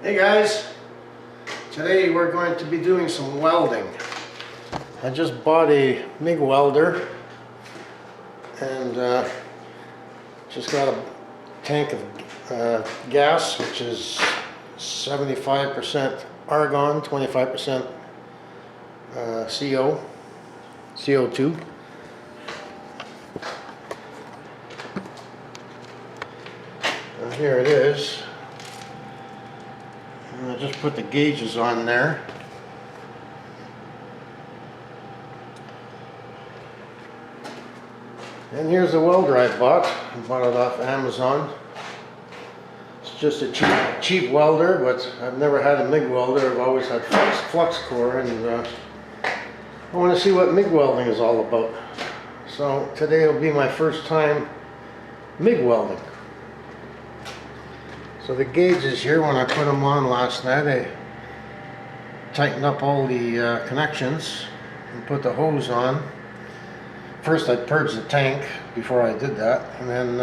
Hey guys, today we're going to be doing some welding. I just bought a Mig welder and just got a tank of gas, which is 75% argon, 25% CO2. And here it is. And I just put the gauges on there. And here's the welder I bought. I bought it off Amazon. It's just a cheap welder, but I've never had a Mig welder. I've always had flux core, and I want to see what Mig welding is all about. So today will be my first time Mig welding. So the gauges here, when I put them on last night, I tightened up all the connections and put the hose on. First I purged the tank before I did that, and then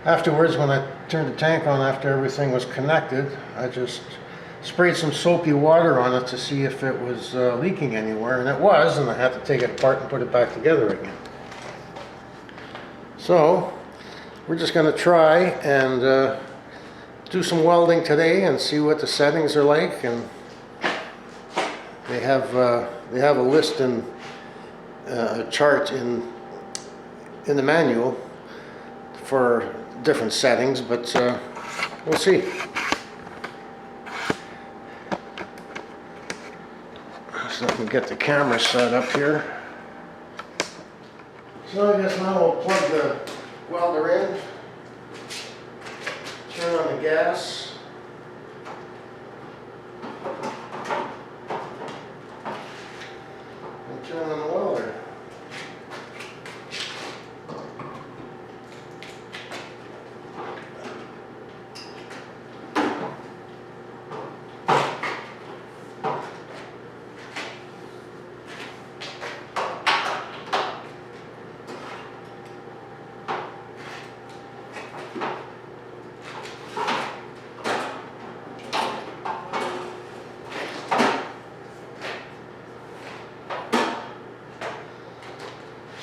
afterwards, when I turned the tank on after everything was connected, I just sprayed some soapy water on it to see if it was leaking anywhere, and it was, and I had to take it apart and put it back together again. So we're just going to try and do some welding today and see what the settings are like. And they have a list and a chart in the manual for different settings, but we'll see. So let me get the camera set up here. So I guess now we'll plug the welder in. Turn on the gas. And turn on the welder.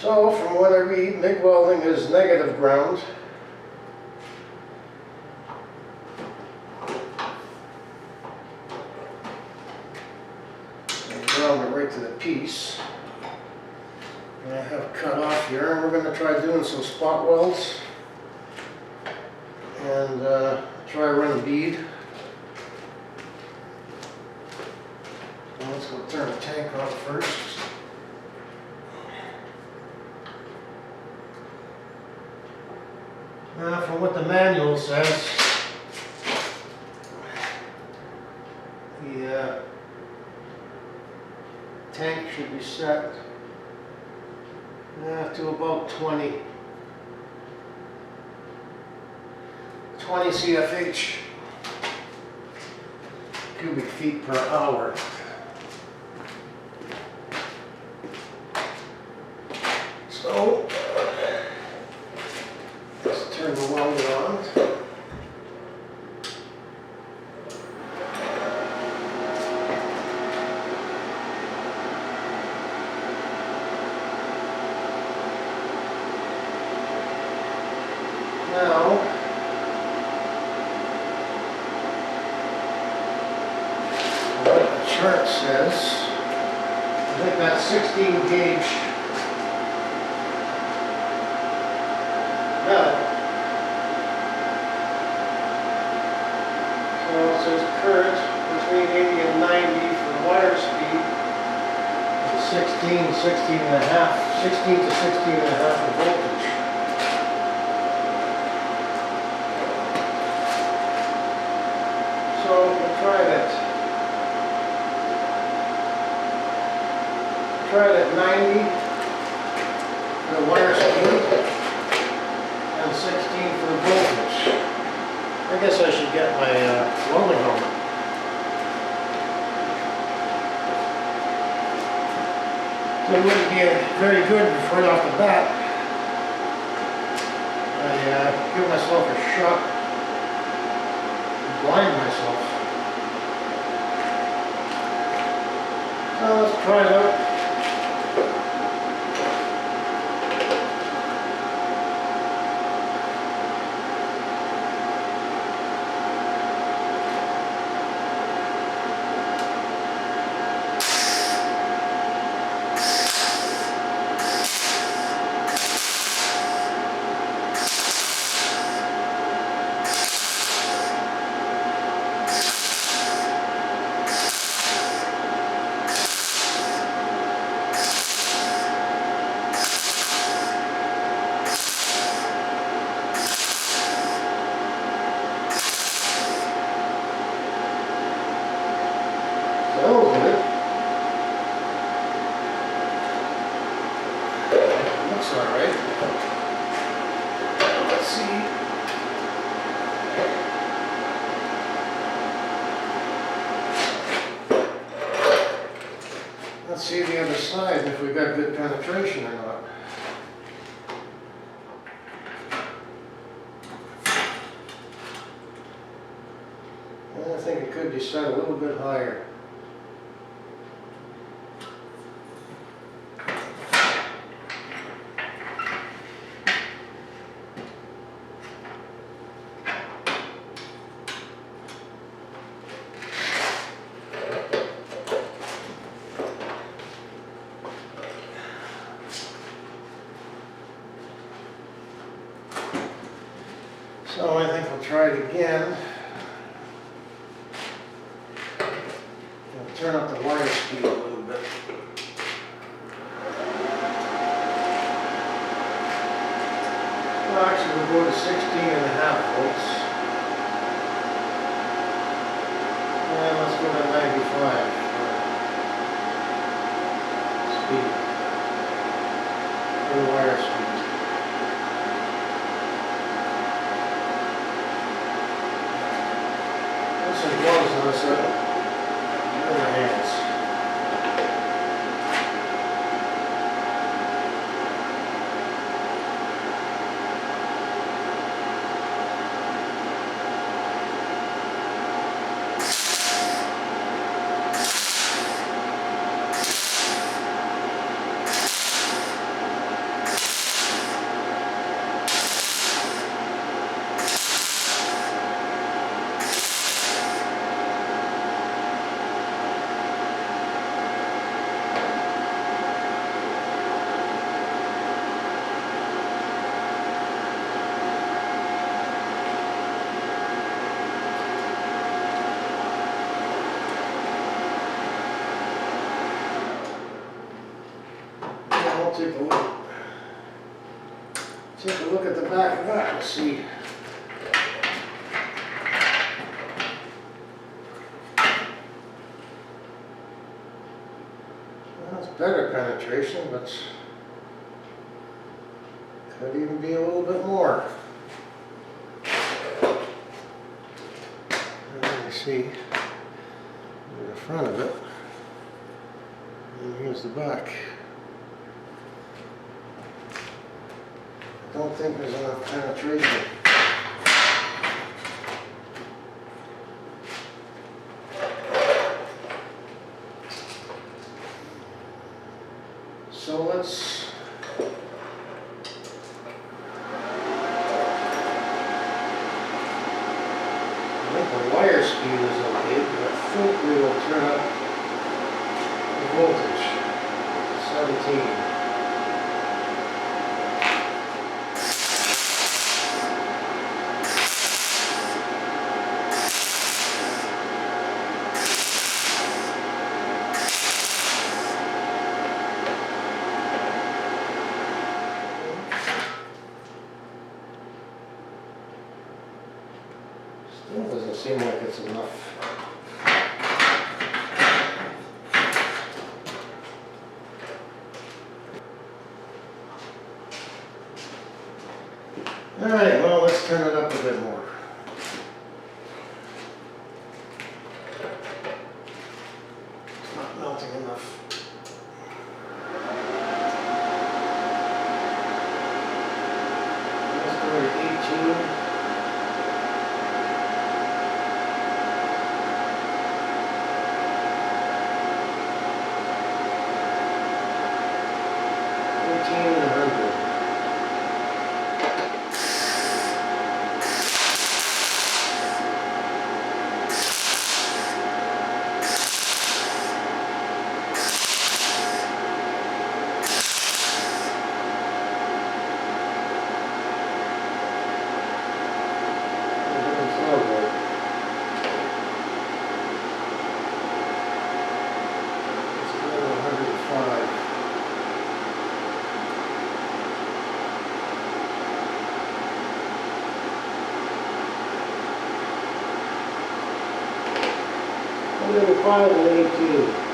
So, from what I read, Mig welding is negative ground. And ground it right to the piece. And I have cut off here, and we're going to try doing some spot welds. And try run a bead. So let's go turn the tank off first. From what the manual says, the tank should be set to about 20 CFH, cubic feet per hour. So turn the welder on. Now, what the chart says, I think that's 16 gauge metal. It says current between 80 and 90 for the wire speed, 16 to 16 and a half of voltage. So we'll try it at 90 for the wire speed and 16 for the voltage. I guess I should get my welding helmet. It wouldn't be very good right off the bat. I give myself a shot, blind myself. Well, let's try it out. Looks all right. Let's see. Let's see the other side if we got good penetration or not. I think it could be set a little bit higher. So I think we'll try it again. I'll turn up the wire speed a little bit. Well, actually we'll go to 16.5 volts. And let's go to 95 for speed. For the wire speed. Some gloves on us in our hands. Take a look at the back of that and see. Well, it's better penetration, but could even be a little bit more. Let me see the front of it, and here's the back. I don't think there's enough penetration. So let's I think the wire speed is okay, but I think we will turn up the voltage, 17. Still doesn't seem like it's enough. All right, well, let's turn it up a bit more. It's not melting enough. Let's go to 18. 105 and 18.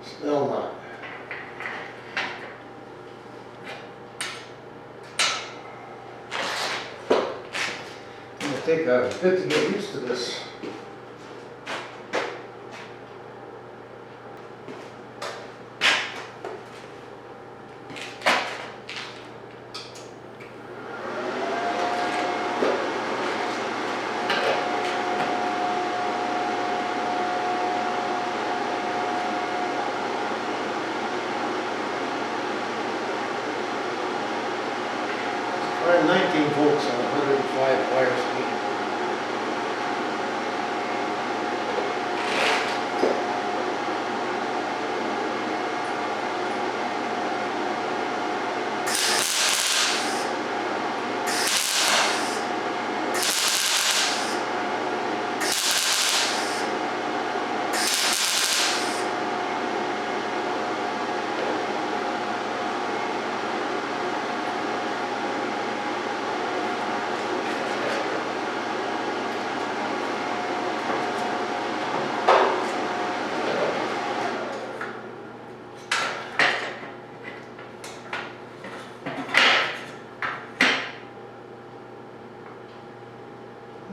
Still not. It's gonna take a bit to get used to this. We're 19 volts on 105 wire speed.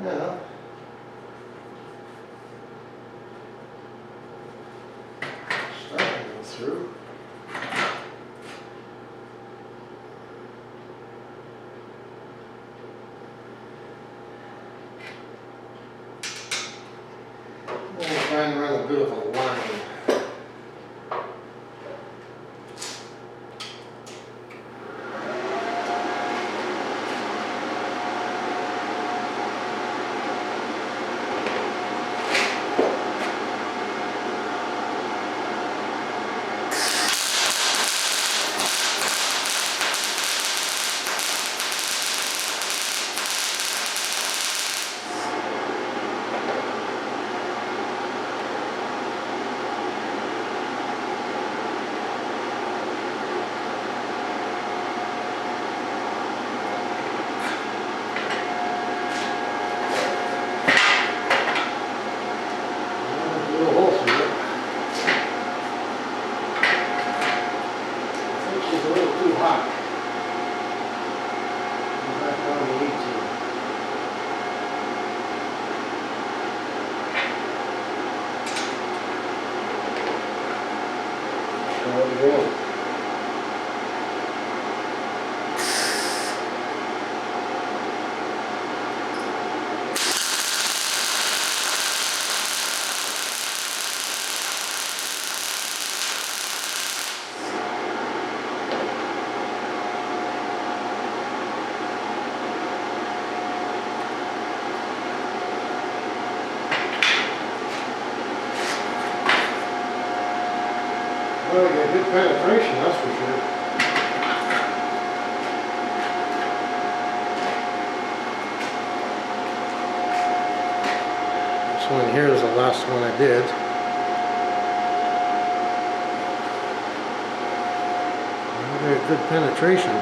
Yeah. Starting to go through. I'm going to try and run a bit of a line. Yeah. Well, we got good penetration, that's for sure. This one here is the last one I did. Very good penetration.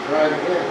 Try it again.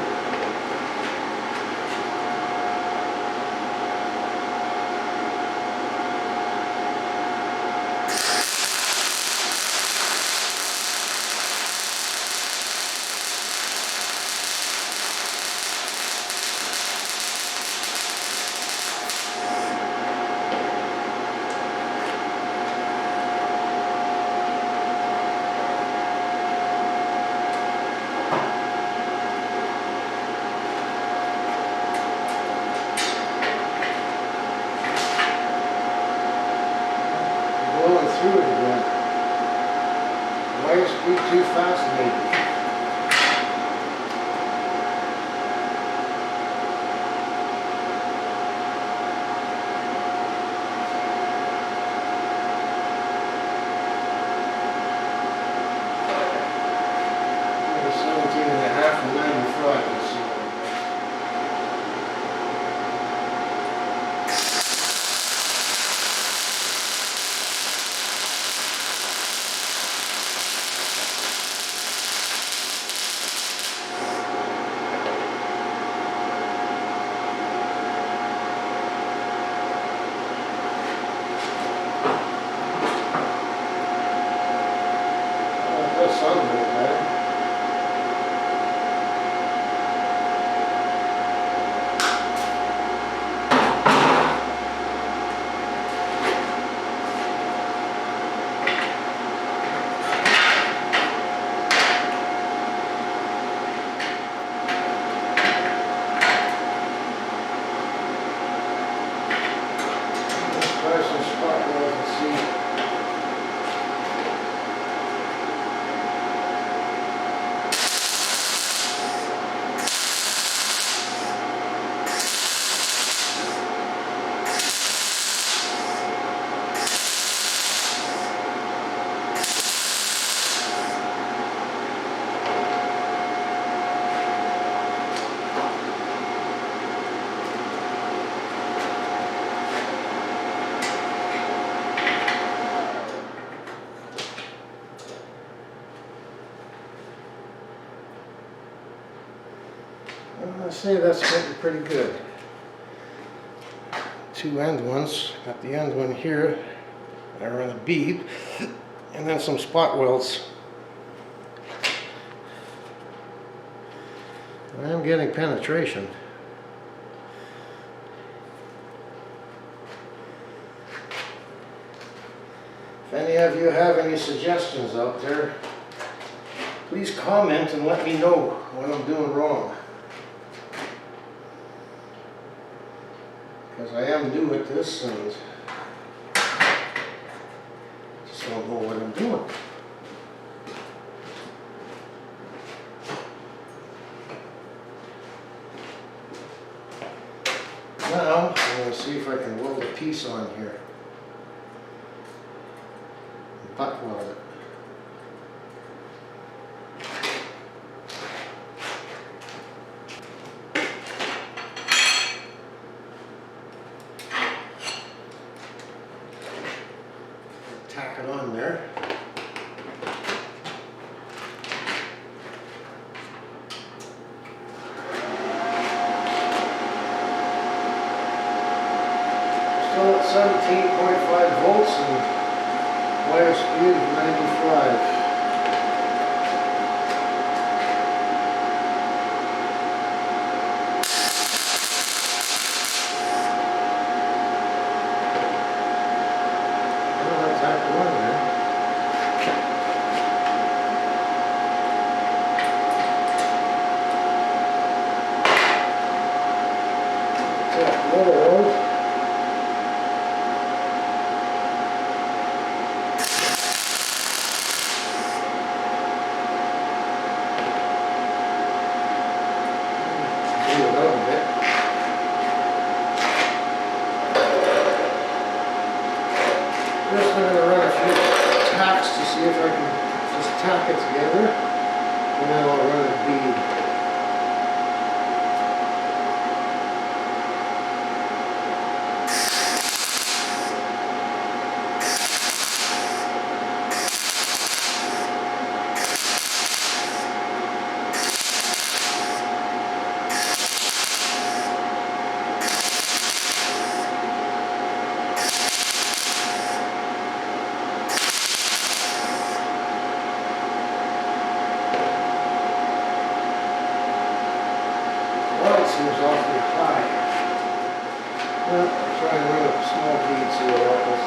say that's getting pretty good. Two end ones. Got the end one here. I run a bead, and then some spot welds. I am getting penetration. If any of you have any suggestions out there, please comment and let me know what I'm doing wrong. Because I am new at this and just don't know what I'm doing. Now, I'm going to see if I can weld a piece on here. Butt weld it. Tack it on there. Still at 17.5 volts and wire speed of 95. First I'm going to run a few tacks to see if I can just tack it together, and then I'll run a bead. Seems awfully high. Well, I'll try and run a small bead, see what happens.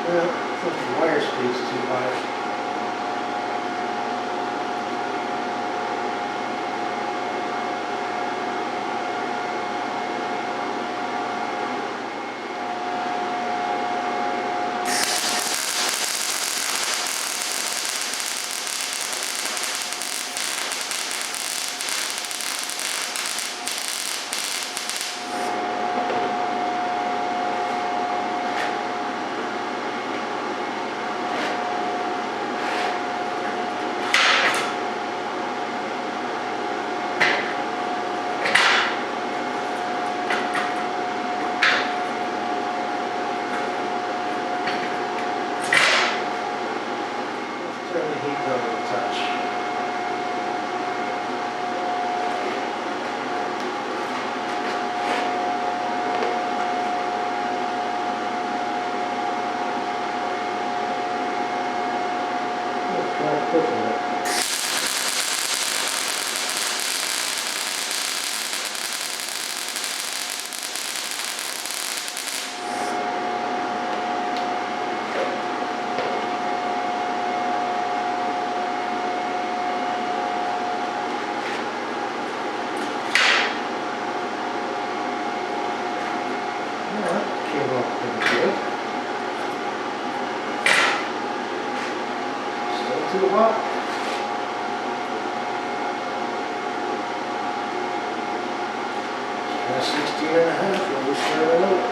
Well, I think the wire speed's too high. Turn the heat down a touch. Let's try pushing it. Came off pretty good. Still too hot. Try 16.5 when we start it out.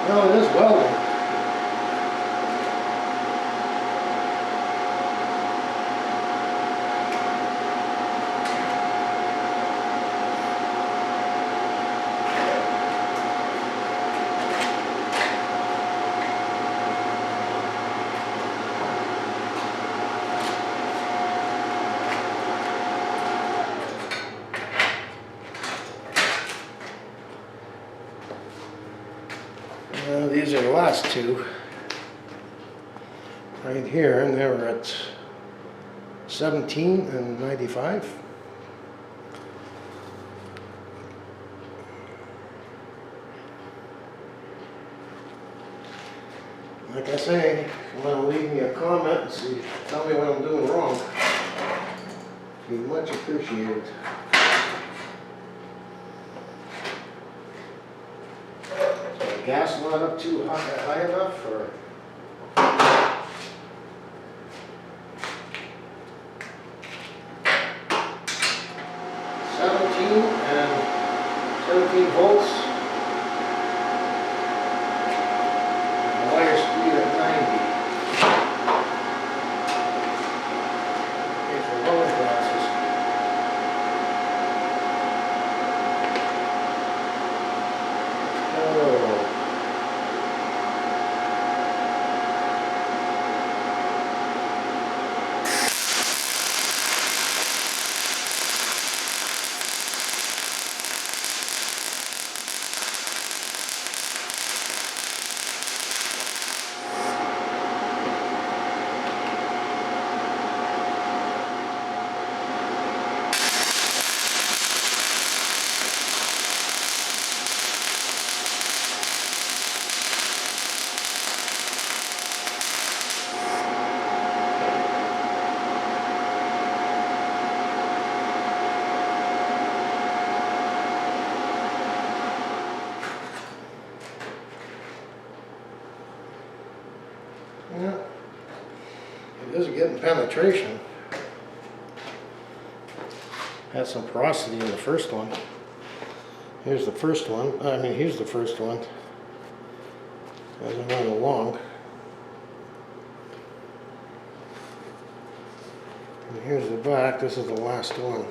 No, it is welding. These are the last two. Right here, and they were at 17 and 95. Like I say, if you want to leave me a comment and see, tell me what I'm doing wrong, it'd be much appreciated. Gas not up too high enough, or and 17 volts. Wire speed at 90. Okay, for lower glasses. Oh. Yeah, it is getting penetration. Had some porosity in the first one. Here's the first one. Here's the first one. As I went along. And here's the back. This is the last one.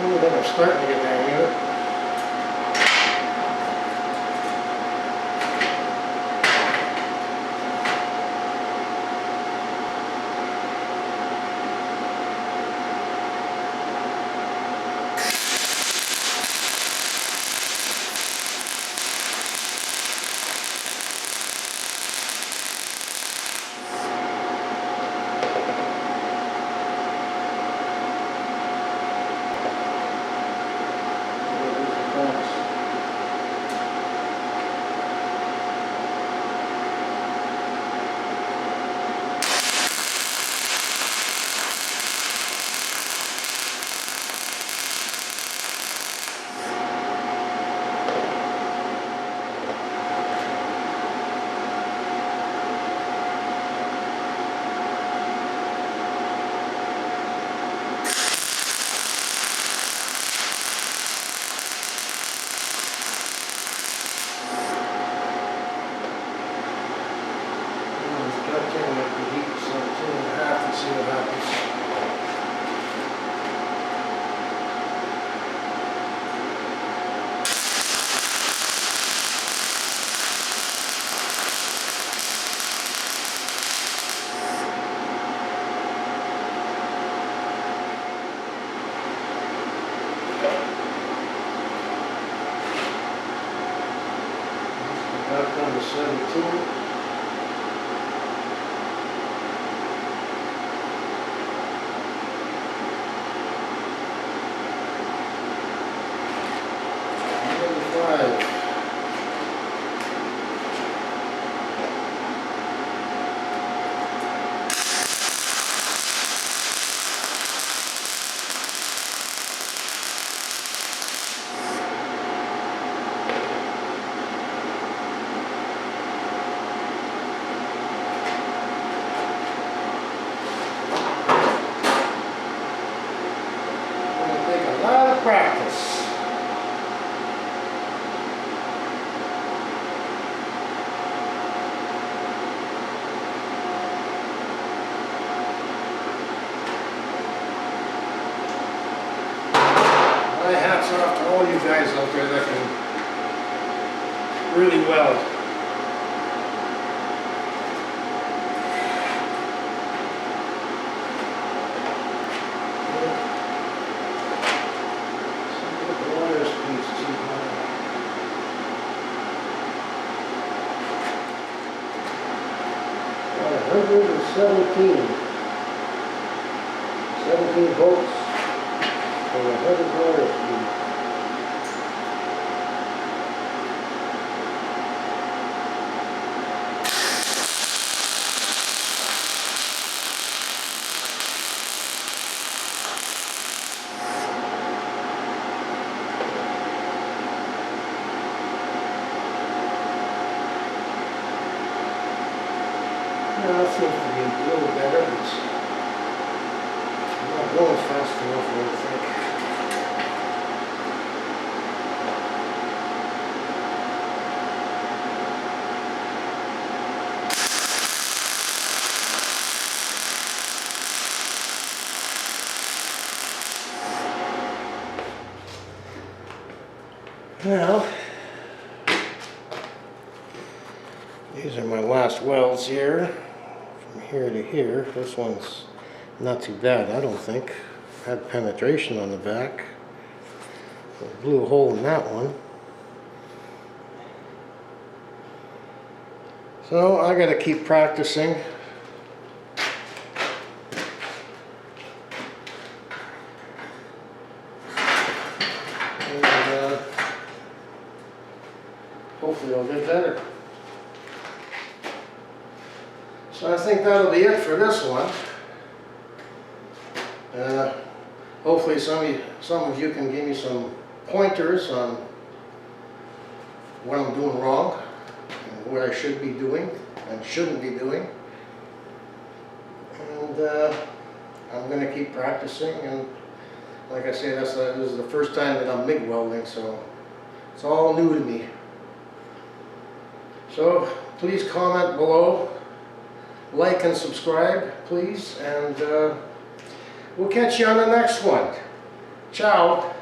I think I'm starting to get the hang of it. back down to 72. Practice. My hats off to all you guys out there that can really weld. $117 volts for 100 wire speed. Now it seems to be a little better, but it's not going fast enough, I don't think. Now, these are my last welds here, from here to here. This one's not too bad, I don't think. Had penetration on the back. Blew a hole in that one. So I gotta keep practicing. And hopefully I'll get better. So I think that'll be it for this one. Hopefully some of you can give me some pointers on what I'm doing wrong and what I should be doing and shouldn't be doing. And I'm going to keep practicing, and like I say, this is the first time that I'm MIG welding, so it's all new to me. So please comment below, like and subscribe please, and we'll catch you on the next one. Ciao.